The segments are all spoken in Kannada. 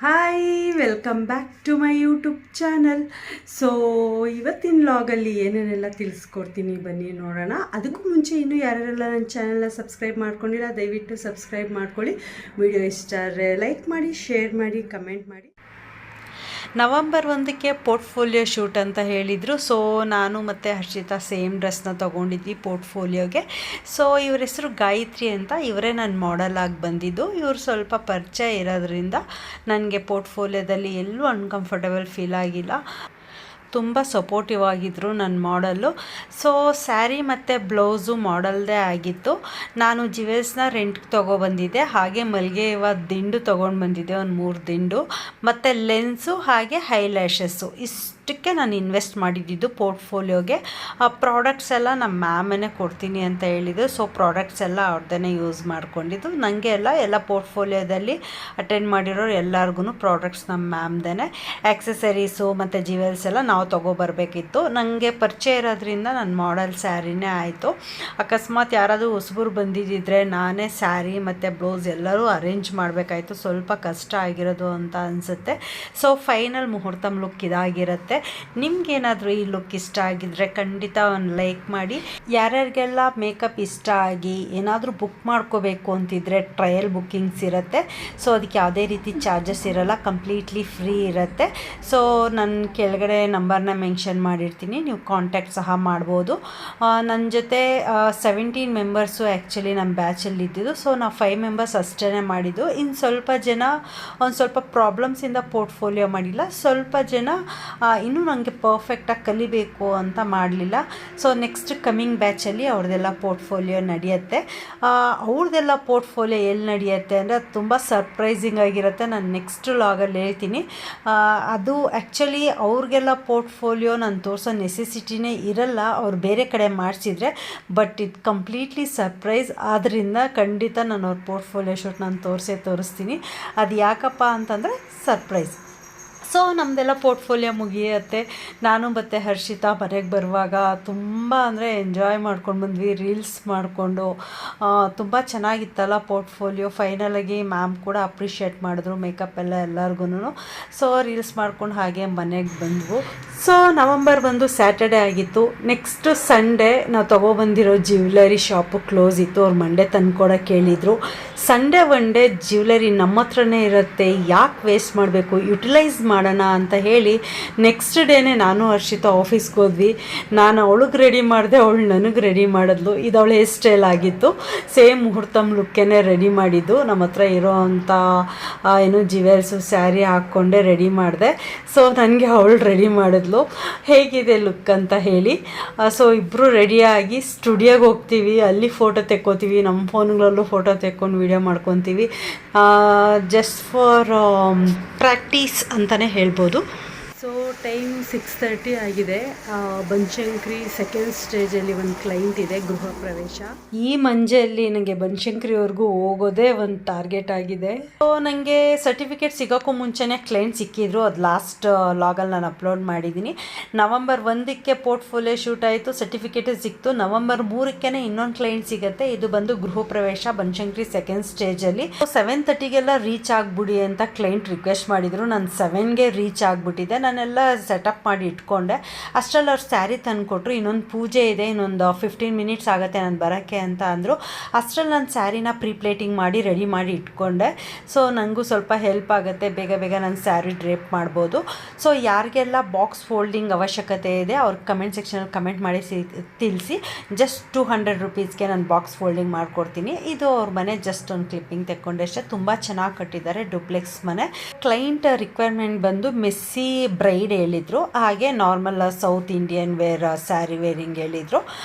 Hi, welcome back to my YouTube channel. So ಇವತ್ತಿನ ವ್ಲಾಗಲ್ಲಿ ಏನೇನೆಲ್ಲ ತಿಳಿಸ್ಕೊಡ್ತೀನಿ ಬನ್ನಿ ನೋಡೋಣ. ಅದಕ್ಕೂ ಮುಂಚೆ ಇನ್ನೂ ಯಾರೆಲ್ಲ ನನ್ನ ಚಾನಲ್ನ ಸಬ್ಸ್ಕ್ರೈಬ್ ಮಾಡ್ಕೊಂಡಿಲ್ಲ ದಯವಿಟ್ಟು ಸಬ್ಸ್ಕ್ರೈಬ್ ಮಾಡ್ಕೊಳ್ಳಿ. ವಿಡಿಯೋ ಇಷ್ಟ ಆದರೆ ಲೈಕ್ ಮಾಡಿ, ಶೇರ್ ಮಾಡಿ, ಕಮೆಂಟ್ ಮಾಡಿ. ನವಂಬರ್ 1ಕ್ಕೆ ಪೋರ್ಟ್ಫೋಲಿಯೋ ಶೂಟ್ ಅಂತ ಹೇಳಿದರು. ಸೊ ನಾನು ಮತ್ತು ಹರ್ಷಿತಾ ಸೇಮ್ ಡ್ರೆಸ್ನ ತೊಗೊಂಡಿದ್ವಿ ಪೋರ್ಟ್ಫೋಲಿಯೋಗೆ. ಸೊ ಇವ್ರ ಹೆಸರು ಗಾಯತ್ರಿ ಅಂತ, ಇವರೇ ನನ್ನ ಮಾಡೆಲ್ ಆಗಿ ಬಂದಿದ್ದು. ಇವರು ಸ್ವಲ್ಪ ಪರಿಚಯ ಇರೋದ್ರಿಂದ ನನಗೆ ಪೋರ್ಟ್ಫೋಲಿಯೋದಲ್ಲಿ ಎಲ್ಲೂ ಅನ್ಕಂಫರ್ಟಬಲ್ ಫೀಲ್ ಆಗಿಲ್ಲ. ತುಂಬ ಸಪೋರ್ಟಿವ್ ಆಗಿದ್ದರು ನನ್ನ ಮಾಡಲ್ಲು. ಸೊ ಸ್ಯಾರಿ ಮತ್ತು ಬ್ಲೌಸು ಮಾಡಲ್ದೇ ಆಗಿತ್ತು. ನಾನು ಜ್ಯುವೆಲ್ಸ್ನ ರೆಂಟ್ಗೆ ತೊಗೊಬಂದಿದ್ದೆ. ಹಾಗೆ ಮಲ್ಲಿಗೆ ಹೂವು ದಿಂಡು ತೊಗೊಂಡು ಬಂದಿದ್ದೆ, ಒಂದು 3 ದಿಂಡು, ಮತ್ತು ಲೆನ್ಸು ಹಾಗೆ ಹೈಲ್ಯಾಶಸ್ಸು. ಇಷ್ಟಕ್ಕೆ ನಾನು ಇನ್ವೆಸ್ಟ್ ಮಾಡಿದ್ದು ಪೋರ್ಟ್ಫೋಲಿಯೋಗೆ. ಆ ಪ್ರಾಡಕ್ಟ್ಸ್ ಎಲ್ಲ ನಮ್ಮ ಮ್ಯಾಮೇ ಕೊಡ್ತೀನಿ ಅಂತ ಹೇಳಿದ್ದು. ಸೊ ಪ್ರಾಡಕ್ಟ್ಸ್ ಎಲ್ಲ ಅವ್ರದ್ದೇ ಯೂಸ್ ಮಾಡ್ಕೊಂಡಿದ್ದು. ನನಗೆ ಎಲ್ಲ ಪೋರ್ಟ್ಫೋಲಿಯೋದಲ್ಲಿ ಅಟೆಂಡ್ ಮಾಡಿರೋರು ಎಲ್ಲರಿಗೂ ಪ್ರಾಡಕ್ಟ್ಸ್ ನಮ್ಮ ಮ್ಯಾಮ್ದೇ. ಆ್ಯಕ್ಸಸರೀಸು ಮತ್ತು ಜ್ಯುವೆಲ್ಸ್ ಎಲ್ಲ ನಾವು ತೊಗೊಬರ್ಬೇಕಿತ್ತು. ನನಗೆ ಪರಿಚಯ ಇರೋದ್ರಿಂದ ನನ್ನ ಮಾಡೆಲ್ ಸ್ಯಾರಿನೇ ಆಯಿತು. ಅಕಸ್ಮಾತ್ ಯಾರಾದರೂ ಹೊಸಬರು ಬಂದಿದ್ದಿದ್ರೆ ನಾನೇ ಸ್ಯಾರಿ ಮತ್ತು ಬ್ಲೌಸ್ ಎಲ್ಲರೂ ಅರೇಂಜ್ ಮಾಡಬೇಕಾಯ್ತು. ಸ್ವಲ್ಪ ಕಷ್ಟ ಆಗಿರೋದು ಅಂತ ಅನಿಸುತ್ತೆ. ಸೊ ಫೈನಲ್ ಮುಹೂರ್ತಮ್ ಲುಕ್ ಇದಾಗಿರುತ್ತೆ. ನಿಮ್ಗೇನಾದರೂ ಈ ಲುಕ್ ಇಷ್ಟ ಆಗಿದ್ರೆ ಖಂಡಿತ ಒಂದು ಲೈಕ್ ಮಾಡಿ. ಯಾರ್ಯಾರಿಗೆಲ್ಲ ಮೇಕಪ್ ಇಷ್ಟ ಆಗಿ ಏನಾದರೂ ಬುಕ್ ಮಾಡ್ಕೋಬೇಕು ಅಂತಿದ್ರೆ ಟ್ರಯಲ್ ಬುಕ್ಕಿಂಗ್ಸ್ ಇರುತ್ತೆ. ಸೊ ಅದಕ್ಕೆ ಯಾವುದೇ ರೀತಿ ಚಾರ್ಜಸ್ ಇರೋಲ್ಲ, ಕಂಪ್ಲೀಟ್ಲಿ ಫ್ರೀ ಇರುತ್ತೆ. ಸೊ ನನ್ನ ಕೆಳಗಡೆ ನಂಬರ್ನ ಮೆನ್ಷನ್ ಮಾಡಿರ್ತೀನಿ, ನೀವು ಕಾಂಟ್ಯಾಕ್ಟ್ ಸಹ ಮಾಡ್ಬೋದು. ನನ್ನ ಜೊತೆ 17 ಮೆಂಬರ್ಸು ಆ್ಯಕ್ಚುಲಿ ನಮ್ಮ ಬ್ಯಾಚಲ್ಲಿ ಇದ್ದಿದ್ದು. ಸೊ ನಾವು 5 ಮೆಂಬರ್ಸ್ ಅಷ್ಟೇ ಮಾಡಿದ್ದು. ಇನ್ನು ಸ್ವಲ್ಪ ಜನ ಒಂದು ಸ್ವಲ್ಪ ಪ್ರಾಬ್ಲಮ್ಸಿಂದ ಪೋರ್ಟ್ಫೋಲಿಯೋ ಮಾಡಿಲ್ಲ. ಸ್ವಲ್ಪ ಜನ ಇನ್ನೂ ನನಗೆ ಪರ್ಫೆಕ್ಟಾಗಿ ಕಲಿಬೇಕು ಅಂತ ಮಾಡಲಿಲ್ಲ. ಸೊ ನೆಕ್ಸ್ಟ್ ಕಮಿಂಗ್ ಬ್ಯಾಚಲ್ಲಿ ಅವ್ರದ್ದೆಲ್ಲ ಪೋರ್ಟ್ಫೋಲಿಯೋ ನಡೆಯುತ್ತೆ. ಅವ್ರದ್ದೆಲ್ಲ ಪೋರ್ಟ್ಫೋಲಿಯೋ ಎಲ್ಲಿ ನಡೆಯುತ್ತೆ ಅಂದರೆ ಅದು ತುಂಬ ಸರ್ಪ್ರೈಸಿಂಗ್ ಆಗಿರುತ್ತೆ. ನಾನು ನೆಕ್ಸ್ಟ್ ವ್ಲಾಗಲ್ಲಿ ಹೇಳ್ತೀನಿ. ಅದು ಆ್ಯಕ್ಚುಲಿ ಅವ್ರಿಗೆಲ್ಲ ಪೋರ್ಟ್ಫೋಲಿಯೋ ನಾನು ತೋರಿಸೋ ನೆಸೆಸಿಟಿನೇ ಇರಲ್ಲ, ಅವ್ರು ಬೇರೆ ಕಡೆ ಮಾಡಿಸಿದ್ರೆ. ಬಟ್ ಇದು ಕಂಪ್ಲೀಟ್ಲಿ ಸರ್ಪ್ರೈಸ್. ಆದ್ದರಿಂದ ಖಂಡಿತ ನಾನು ಅವ್ರ ಪೋರ್ಟ್ಫೋಲಿಯೋ ಶೂಟ್ ನಾನು ತೋರಿಸ್ತೀನಿ. ಅದು ಯಾಕಪ್ಪ ಅಂತಂದರೆ ಸರ್ಪ್ರೈಸ್. ಸೊ ನಮ್ಮದೆಲ್ಲ ಪೋರ್ಟ್ಫೋಲಿಯೋ ಮುಗಿಯುತ್ತೆ. ನಾನು ಮತ್ತು ಹರ್ಷಿತಾ ಮನೆಗೆ ಬರುವಾಗ ತುಂಬ ಅಂದರೆ ಎಂಜಾಯ್ ಮಾಡ್ಕೊಂಡು ಬಂದ್ವಿ, ರೀಲ್ಸ್ ಮಾಡಿಕೊಂಡು. ತುಂಬ ಚೆನ್ನಾಗಿತ್ತಲ್ಲ ಪೋರ್ಟ್ಫೋಲಿಯೋ. ಫೈನಲಾಗಿ ಮ್ಯಾಮ್ ಕೂಡ ಅಪ್ರಿಷಿಯೇಟ್ ಮಾಡಿದ್ರು ಮೇಕಪ್ ಎಲ್ಲರಿಗೂ. ಸೊ ರೀಲ್ಸ್ ಮಾಡ್ಕೊಂಡು ಹಾಗೆ ಮನೆಗೆ ಬಂದವು. ಸೊ ನವಂಬರ್ ಸ್ಯಾಟರ್ಡೆ ಆಗಿತ್ತು. ನೆಕ್ಸ್ಟ್ ಸಂಡೇ ನಾವು ತೊಗೊಬಂದಿರೋ ಜ್ಯುವೆಲರಿ ಶಾಪು ಕ್ಲೋಸ್ ಇತ್ತು. ಅವ್ರು ಮಂಡೇ ತಂದ್ಕೊಡೋಕೆ ಹೇಳಿದರು. ಸಂಡೇ ಒನ್ ಡೇ ಜ್ಯುವೆಲರಿ ನಮ್ಮ ಹತ್ರನೇ ಇರುತ್ತೆ, ಯಾಕೆ ವೇಸ್ಟ್ ಮಾಡಬೇಕು, ಯುಟಿಲೈಸ್ ಮಾಡೋಣ ಅಂತ ಹೇಳಿ ನೆಕ್ಸ್ಟ್ ಡೇನೇ ನಾನು ಹರ್ಷಿತಾ ಆಫೀಸ್ಗೆ ಹೋದ್ವಿ. ನಾನು ಅವಳಿಗೆ ರೆಡಿ ಮಾಡಿದೆ, ಅವಳು ನನಗೆ ರೆಡಿ ಮಾಡಿದ್ಲು. ಇದು ಅವಳು ಹೇರ್ ಸ್ಟೈಲ್ ಆಗಿತ್ತು. ಸೇಮ್ ಮುಹೂರ್ತಮ್ ಲುಕ್ಕೇ ರೆಡಿ ಮಾಡಿದ್ದು. ನಮ್ಮ ಹತ್ರ ಇರೋ ಅಂಥ ಏನು ಜ್ಯುವೆಲ್ಸು ಸ್ಯಾರಿ ಹಾಕ್ಕೊಂಡೆ ರೆಡಿ ಮಾಡಿದೆ. ಸೊ ನನಗೆ ಅವಳು ರೆಡಿ ಮಾಡಿದ್ಲು ಹೇಗಿದೆ ಲುಕ್ ಅಂತ ಹೇಳಿ. ಸೊ ಇಬ್ಬರು ರೆಡಿಯಾಗಿ ಸ್ಟುಡಿಯೋಗೆ ಹೋಗ್ತೀವಿ, ಅಲ್ಲಿ ಫೋಟೋ ತೆಕ್ಕೋತೀವಿ. ನಮ್ಮ ಫೋನ್ಗಳಲ್ಲೂ ಫೋಟೋ ತೆಕ್ಕೊಂಡು ವೀಡಿಯೋ ಮಾಡ್ಕೊತೀವಿ. ಜಸ್ಟ್ ಫಾರ್ ಪ್ರಾಕ್ಟೀಸ್ ಅಂತಲೇ ಹೇಳ್ಬೋದು. ಸೊ ಟೈಮ್ 6:30 ಆಗಿದೆ. ಬನಶಂಕರಿ ಸೆಕೆಂಡ್ ಸ್ಟೇಜಲ್ಲಿ ಒಂದು ಕ್ಲೈಂಟ್ ಇದೆ, ಗೃಹ ಪ್ರವೇಶ. ಈ ಮಂಜಲ್ಲಿ ನನಗೆ ಬನಶಂಕರಿವರೆಗೂ ಹೋಗೋದೇ ಒಂದು ಟಾರ್ಗೆಟ್ ಆಗಿದೆ. ಸೊ ನನಗೆ ಸರ್ಟಿಫಿಕೇಟ್ ಸಿಗೋಕ್ಕೂ ಮುಂಚೆನೇ ಕ್ಲೈಂಟ್ ಸಿಕ್ಕಿದ್ರು. ಅದು ಲಾಸ್ಟ್ ಲಾಗಲ್ಲಿ ನಾನು ಅಪ್ಲೋಡ್ ಮಾಡಿದ್ದೀನಿ. ನವಂಬರ್ 1ಕ್ಕೆ ಪೋರ್ಟ್ಫೋಲಿಯೋ ಶೂಟ್ ಆಯಿತು, ಸರ್ಟಿಫಿಕೇಟ್ ಸಿಕ್ತು. ನವಂಬರ್ 3ಕ್ಕೆ ಇನ್ನೊಂದು ಕ್ಲೈಂಟ್ ಸಿಗುತ್ತೆ. ಇದು ಬಂದು ಗೃಹ ಪ್ರವೇಶ ಬನಶಂಕರಿ ಸೆಕೆಂಡ್ ಸ್ಟೇಜಲ್ಲಿ. 7:30ಗೆಲ್ಲ ರೀಚ್ ಆಗಿಬಿಡಿ ಅಂತ ಕ್ಲೈಂಟ್ ರಿಕ್ವೆಸ್ಟ್ ಮಾಡಿದರು. ನಾನು 7ಗೆ ರೀಚ್ ಆಗಿಬಿಟ್ಟಿದ್ದೆ. ನಾನೆಲ್ಲ ಸೆಟಪ್ ಮಾಡಿ ಇಟ್ಕೊಂಡೆ. ಅಷ್ಟರಲ್ಲಿ ಅವ್ರು ಸ್ಯಾರಿ ತಂದು ಕೊಟ್ಟರು. ಇನ್ನೊಂದು ಪೂಜೆ ಇದೆ, ಇನ್ನೊಂದು 15 ಮಿನಿಟ್ಸ್ ಆಗುತ್ತೆ ನಾನು ಬರೋಕ್ಕೆ ಅಂತ ಅಂದರು. ಅಷ್ಟರಲ್ಲಿ ನಾನು ಸ್ಯಾರಿನ ಪ್ರೀಪ್ಲೇಟಿಂಗ್ ಮಾಡಿ ರೆಡಿ ಮಾಡಿ ಇಟ್ಕೊಂಡೆ. ಸೊ ನನಗೂ ಸ್ವಲ್ಪ ಹೆಲ್ಪ್ ಆಗುತ್ತೆ, ಬೇಗ ಬೇಗ ನಾನು ಸ್ಯಾರಿ ಡ್ರೇಪ್ ಮಾಡ್ಬೋದು. ಸೊ ಯಾರಿಗೆಲ್ಲ ಬಾಕ್ಸ್ ಫೋಲ್ಡಿಂಗ್ ಅವಶ್ಯಕತೆ ಇದೆ ಅವ್ರು ಕಮೆಂಟ್ ಸೆಕ್ಷನಲ್ಲಿ ಕಮೆಂಟ್ ಮಾಡಿ ತಿಳಿಸಿ. ಜಸ್ಟ್ 200 ರುಪೀಸ್ಗೆ ನಾನು ಬಾಕ್ಸ್ ಫೋಲ್ಡಿಂಗ್ ಮಾಡಿಕೊಡ್ತೀನಿ. ಇದು ಅವ್ರ ಮನೆ ಜಸ್ಟ್ ಒಂದು ಕ್ಲಿಪ್ಪಿಂಗ್ ತೆಕ್ಕೊಂಡೆ ಅಷ್ಟೇ. ತುಂಬ ಚೆನ್ನಾಗಿ ಕಟ್ಟಿದ್ದಾರೆ, ಡುಪ್ಲೆಕ್ಸ್ ಮನೆ. ಕ್ಲೈಂಟ್ ರಿಕ್ವೈರ್ಮೆಂಟ್ ಬಂದು ಮೆಸ್ಸಿ ಬ್ರೈಡ್ ಹೇಳಿದರು, ಹಾಗೆ normal South Indian wear sari wearing ಹೇಳಿದರು,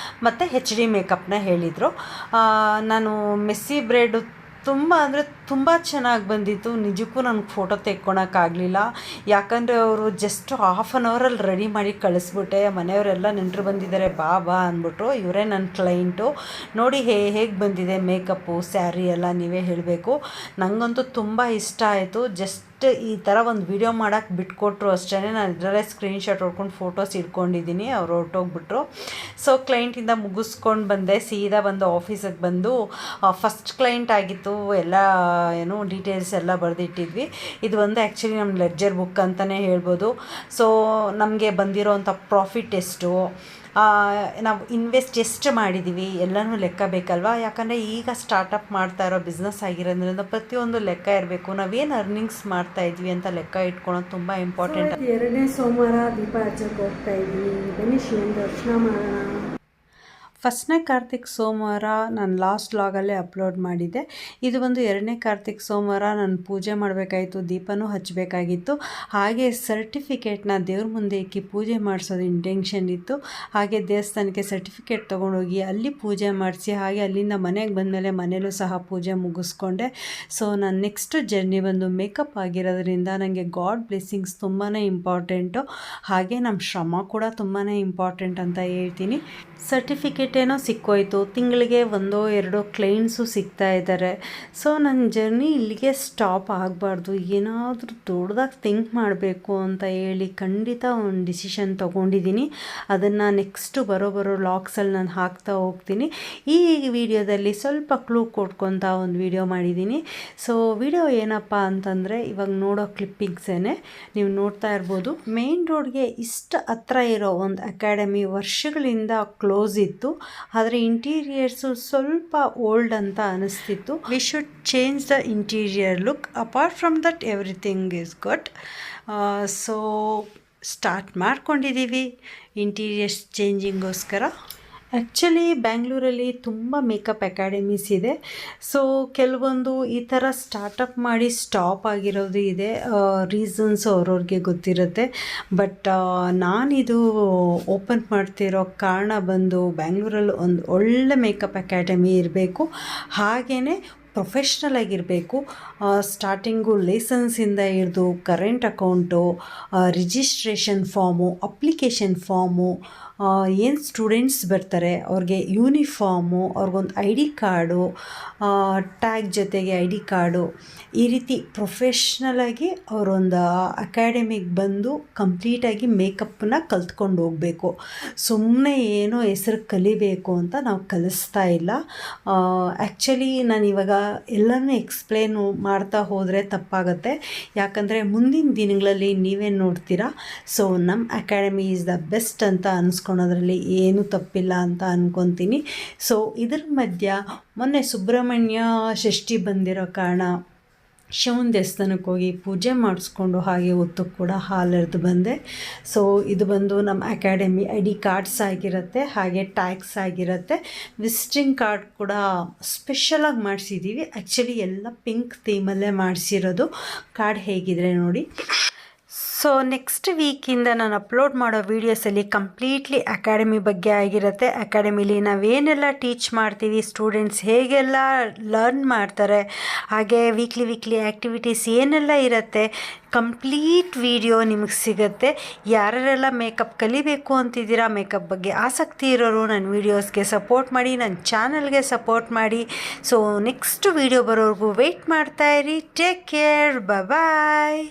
ಮತ್ತು HD ಮೇಕಪ್ನ ಹೇಳಿದರು. ನಾನು ಮೆಸ್ಸಿ ಬ್ರೈಡು ತುಂಬ ಅಂದರೆ ತುಂಬ ಚೆನ್ನಾಗಿ ಬಂದಿತ್ತು. ನಿಜಕ್ಕೂ ನನಗೆ ಫೋಟೋ ತೆಕ್ಕೊಳಕ್ಕಾಗಲಿಲ್ಲ. ಯಾಕಂದರೆ ಅವರು ಜಸ್ಟ್ ಹಾಫ್ ಆನ್ ಅವರಲ್ಲಿ ರೆಡಿ ಮಾಡಿ ಕಳಿಸ್ಬಿಟ್ಟೆ. ಮನೆಯವರೆಲ್ಲ ನೆಂಟರು ಬಂದಿದ್ದಾರೆ, ಬಾ ಅಂದ್ಬಿಟ್ರು. ಇವರೇ ನನ್ನ ಕ್ಲೈಂಟು. ನೋಡಿ ಹೇಗೆ ಬಂದಿದೆ ಮೇಕಪ್ಪು, ಸ್ಯಾರಿ ಎಲ್ಲ ನೀವೇ ಹೇಳಬೇಕು. ನನಗಂತೂ ತುಂಬ ಇಷ್ಟ ಆಯಿತು. ಜಸ್ಟ್ ಈ ಥರ ಒಂದು ವಿಡಿಯೋ ಮಾಡೋಕ್ಕೆ ಬಿಟ್ಕೊಟ್ರು ಅಷ್ಟೇ. ನಾನು ಇದರಲ್ಲೇ ಸ್ಕ್ರೀನ್ಶಾಟ್ ಹೊಡ್ಕೊಂಡು ಫೋಟೋಸ್ ಇಟ್ಕೊಂಡಿದ್ದೀನಿ. ಅವ್ರು ಹೊರಟೋಗ್ಬಿಟ್ರು. ಸೊ ಕ್ಲೈಂಟಿಂದ ಮುಗಿಸ್ಕೊಂಡು ಬಂದೆ. ಸೀದಾ ಬಂದು ಆಫೀಸಿಗೆ ಬಂದು ಫಸ್ಟ್ ಕ್ಲೈಂಟ್ ಆಗಿತ್ತು. ಎಲ್ಲ ಏನು ಡೀಟೇಲ್ಸ್ ಎಲ್ಲ ಬರೆದಿಟ್ಟಿದ್ವಿ. ಇದು ಒಂದು ಆ್ಯಕ್ಚುಲಿ ನಮ್ಮ ಲೆಡ್ಜರ್ ಬುಕ್ ಅಂತಲೇ ಹೇಳ್ಬೋದು. ಸೊ ನಮಗೆ ಬಂದಿರೋವಂಥ ಪ್ರಾಫಿಟ್ ಎಷ್ಟು, ನಾವು ಇನ್ವೆಸ್ಟ್ ಎಷ್ಟು ಮಾಡಿದ್ದೀವಿ ಎಲ್ಲನೂ ಲೆಕ್ಕ ಬೇಕಲ್ವಾ. ಯಾಕಂದರೆ ಈಗ ಸ್ಟಾರ್ಟಪ್ ಮಾಡ್ತಾ ಇರೋ ಬಿಸ್ನೆಸ್ ಆಗಿರೋದ್ರಿಂದ ಪ್ರತಿಯೊಂದು ಲೆಕ್ಕ ಇರಬೇಕು. ನಾವೇನು ಅರ್ನಿಂಗ್ಸ್ ಮಾಡ್ತಾ ಇದ್ವಿ ಅಂತ ಲೆಕ್ಕ ಇಟ್ಕೊಳ್ಳೋದು ತುಂಬ ಇಂಪಾರ್ಟೆಂಟ್. 2ನೇ ಸೋಮವಾರ ದೀಪ ಹಚ್ಚಕ್ಕೆ ಹೋಗ್ತಾ ಇದ್ವಿ. ಬನ್ನಿ ಶಿವನ ದರ್ಶನ ಮಾಡೋಣ. ಫಸ್ಟ್ನೇ ಕಾರ್ತಿಕ್ ಸೋಮವಾರ ನಾನು ಲಾಸ್ಟ್ ಲಾಗಲ್ಲೇ ಅಪ್ಲೋಡ್ ಮಾಡಿದ್ದೆ. ಇದು ಒಂದು 2ನೇ ಕಾರ್ತಿಕ್ ಸೋಮವಾರ ನಾನು ಪೂಜೆ ಮಾಡಬೇಕಾಯಿತು, ದೀಪನೂ ಹಚ್ಚಬೇಕಾಗಿತ್ತು. ಹಾಗೆ ಸರ್ಟಿಫಿಕೇಟ್ನ ದೇವ್ರ ಮುಂದೆ ಇಕ್ಕಿ ಪೂಜೆ ಮಾಡಿಸೋದು ಇಂಟೆನ್ಷನ್ ಇತ್ತು. ಹಾಗೆ ದೇವಸ್ಥಾನಕ್ಕೆ ಸರ್ಟಿಫಿಕೇಟ್ ತೊಗೊಂಡೋಗಿ ಅಲ್ಲಿ ಪೂಜೆ ಮಾಡಿಸಿ, ಹಾಗೆ ಅಲ್ಲಿಂದ ಮನೆಗೆ ಬಂದಮೇಲೆ ಮನೇಲೂ ಸಹ ಪೂಜೆ ಮುಗಿಸ್ಕೊಂಡೆ. ಸೊ ನಾನು ನೆಕ್ಸ್ಟ್ ಜರ್ನಿ ಬಂದು ಮೇಕಪ್ ಆಗಿರೋದ್ರಿಂದ ನನಗೆ ಗಾಡ್ ಬ್ಲೆಸ್ಸಿಂಗ್ಸ್ ತುಂಬಾ ಇಂಪಾರ್ಟೆಂಟು. ಹಾಗೆ ನಮ್ಮ ಶ್ರಮ ಕೂಡ ತುಂಬಾ ಇಂಪಾರ್ಟೆಂಟ್ ಅಂತ ಹೇಳ್ತೀನಿ. ಸರ್ಟಿಫಿಕೇಟ್ ಏನೋ ಸಿಕ್ಕೋಯ್ತು, ತಿಂಗಳಿಗೆ 1-2 ಕ್ಲೈಂಟ್ಸು ಸಿಗ್ತಾ ಇದ್ದಾರೆ. ಸೊ ನನ್ನ ಜರ್ನಿ ಇಲ್ಲಿಗೆ ಸ್ಟಾಪ್ ಆಗಬಾರ್ದು, ಏನಾದರೂ ದೊಡ್ಡದಾಗಿ ಥಿಂಕ್ ಮಾಡಬೇಕು ಅಂತ ಹೇಳಿ ಖಂಡಿತ ಒಂದು ಡಿಸಿಷನ್ ತೊಗೊಂಡಿದ್ದೀನಿ. ಅದನ್ನು ನೆಕ್ಸ್ಟು ಬರೋ ಲಾಗ್ಸಲ್ಲಿ ನಾನು ಹಾಕ್ತಾ ಹೋಗ್ತೀನಿ. ಈ ವಿಡಿಯೋದಲ್ಲಿ ಸ್ವಲ್ಪ ಕ್ಲೂ ಕೊಟ್ಕೊತಾ ಒಂದು ವಿಡಿಯೋ ಮಾಡಿದ್ದೀನಿ. ಸೊ ವಿಡಿಯೋ ಏನಪ್ಪ ಅಂತಂದರೆ, ಇವಾಗ ನೋಡೋ ಕ್ಲಿಪ್ಪಿಂಗ್ಸೇನೆ ನೀವು ನೋಡ್ತಾ ಇರ್ಬೋದು. ಮೇನ್ ರೋಡ್ಗೆ ಇಷ್ಟು ಹತ್ರ ಇರೋ ಒಂದು ಅಕಾಡೆಮಿ ವರ್ಷಗಳಿಂದ ಕ್ಲೋಸ್ ಇತ್ತು. ಆದರೆ ಇಂಟೀರಿಯರ್ಸು ಸ್ವಲ್ಪ ಓಲ್ಡ್ ಅಂತ ಅನಿಸ್ತಿತ್ತು. We should change the interior look. Apart from that everything is good. So start ಮಾಡ್ಕೊಂಡಿದ್ದೀವಿ ಇಂಟೀರಿಯರ್ಸ್ ಚೇಂಜಿಂಗೋಸ್ಕರ. ಆ್ಯಕ್ಚುಲಿ ಬ್ಯಾಂಗ್ಳೂರಲ್ಲಿ ತುಂಬ ಮೇಕಪ್ ಅಕಾಡೆಮೀಸ್ ಇದೆ. ಸೊ ಕೆಲವೊಂದು ಈ ಥರ ಸ್ಟಾರ್ಟಪ್ ಮಾಡಿ ಸ್ಟಾಪ್ ಆಗಿರೋದು ಇದೆ. ರೀಸನ್ಸ್ ಅವ್ರವ್ರಿಗೆ ಗೊತ್ತಿರುತ್ತೆ. ಬಟ್ ನಾನಿದು ಓಪನ್ ಮಾಡ್ತಿರೋ ಕಾರಣ ಬಂದು ಬ್ಯಾಂಗ್ಳೂರಲ್ಲಿ ಒಂದು ಒಳ್ಳೆ ಮೇಕಪ್ ಅಕಾಡೆಮಿ ಇರಬೇಕು, ಹಾಗೆಯೇ ಪ್ರೊಫೆಷ್ನಲ್ ಆಗಿರಬೇಕು. ಸ್ಟಾರ್ಟಿಂಗು ಲೈಸೆನ್ಸಿಂದ ಹಿಡಿದು current account, registration form, application form, ಏನು ಸ್ಟೂಡೆಂಟ್ಸ್ ಬರ್ತಾರೆ ಅವ್ರಿಗೆ ಯೂನಿಫಾರ್ಮು, ಅವ್ರಿಗೊಂದು ಐ ಡಿ ಕಾರ್ಡು, ಟ್ಯಾಗ್ ಜೊತೆಗೆ ಐ ಡಿ ಕಾರ್ಡು, ಈ ರೀತಿ ಪ್ರೊಫೆಷ್ನಲಾಗಿ ಅವರೊಂದು ಅಕಾಡೆಮಿಗೆ ಬಂದು ಕಂಪ್ಲೀಟಾಗಿ ಮೇಕಪ್ಪನ್ನ ಕಲ್ತ್ಕೊಂಡು ಹೋಗಬೇಕು. ಸುಮ್ಮನೆ ಏನೋ ಹೆಸರು ಕಲಿಬೇಕು ಅಂತ ನಾವು ಕಲಿಸ್ತಾ ಇಲ್ಲ. ಆ್ಯಕ್ಚುಲಿ ನಾನು ಇವಾಗ ಎಲ್ಲನೂ ಎಕ್ಸ್ಪ್ಲೇನು ಮಾಡ್ತಾ ಹೋದರೆ ತಪ್ಪಾಗುತ್ತೆ. ಯಾಕಂದರೆ ಮುಂದಿನ ದಿನಗಳಲ್ಲಿ ನೀವೇ ನೋಡ್ತೀರಾ. ಸೊ ನಮ್ಮ ಅಕಾಡೆಮಿ ಈಸ್ ದ ಬೆಸ್ಟ್ ಅಂತ ಅನ್ಸ್ಕೊಳೋದ್ರಲ್ಲಿ ಏನೂ ತಪ್ಪಿಲ್ಲ ಅಂತ ಅಂದ್ಕೊತೀನಿ. ಸೊ ಇದ್ರ ಮಧ್ಯ ಮೊನ್ನೆ ಸುಬ್ರಹ್ಮಣ್ಯ ಷಷ್ಠಿ ಬಂದಿರೋ ಕಾರಣ ಶಿವನ ದೇವಸ್ಥಾನಕ್ಕೆ ಹೋಗಿ ಪೂಜೆ ಮಾಡಿಸ್ಕೊಂಡು ಹಾಗೆ ಹೊತ್ತು ಕೂಡ ಹಾಲೆರೆದು ಬಂದೆ. ಸೊ ಇದು ಬಂದು ನಮ್ಮ ಅಕಾಡೆಮಿ ಐ ಡಿ ಕಾರ್ಡ್ಸ್ ಆಗಿರುತ್ತೆ, ಹಾಗೆ ಟ್ಯಾಗ್ಸ್ ಆಗಿರುತ್ತೆ. ವಿಸಿಟಿಂಗ್ ಕಾರ್ಡ್ ಕೂಡ ಸ್ಪೆಷಲಾಗಿ ಮಾಡಿಸಿದ್ದೀವಿ. ಆ್ಯಕ್ಚುಲಿ ಎಲ್ಲ ಪಿಂಕ್ ಥೀಮಲ್ಲೇ ಮಾಡಿಸಿರೋದು. ಕಾರ್ಡ್ ಹೇಗಿದ್ರೆ ನೋಡಿ. ಸೊ ನೆಕ್ಸ್ಟ್ ವೀಕಿಂದ ನಾನು ಅಪ್ಲೋಡ್ ಮಾಡೋ ವೀಡಿಯೋಸಲ್ಲಿ ಕಂಪ್ಲೀಟ್ಲಿ ಅಕಾಡೆಮಿ ಬಗ್ಗೆ ಆಗಿರುತ್ತೆ. ಅಕಾಡೆಮಿಲಿ ನಾವೇನೆಲ್ಲ ಟೀಚ್ ಮಾಡ್ತೀವಿ, ಸ್ಟೂಡೆಂಟ್ಸ್ ಹೇಗೆಲ್ಲ ಲರ್ನ್ ಮಾಡ್ತಾರೆ, ಹಾಗೆ ವೀಕ್ಲಿ ಆ್ಯಕ್ಟಿವಿಟೀಸ್ ಏನೆಲ್ಲ ಇರುತ್ತೆ, ಕಂಪ್ಲೀಟ್ ವಿಡಿಯೋ ನಿಮಗೆ ಸಿಗುತ್ತೆ. ಯಾರೆಲ್ಲ ಮೇಕಪ್ ಕಲಿಬೇಕು ಅಂತಿದ್ದೀರಾ, ಮೇಕಪ್ ಬಗ್ಗೆ ಆಸಕ್ತಿ ಇರೋರು ನನ್ನ ವೀಡಿಯೋಸ್ಗೆ ಸಪೋರ್ಟ್ ಮಾಡಿ, ನನ್ನ ಚಾನಲ್ಗೆ ಸಪೋರ್ಟ್ ಮಾಡಿ. ಸೊ ನೆಕ್ಸ್ಟ್ ವೀಡಿಯೋ ಬರೋವರೆಗೂ ವೆಯ್ಟ್ ಮಾಡ್ತಾಯಿರಿ. ಟೇಕ್ ಕೇರ್, ಬಾಯ್.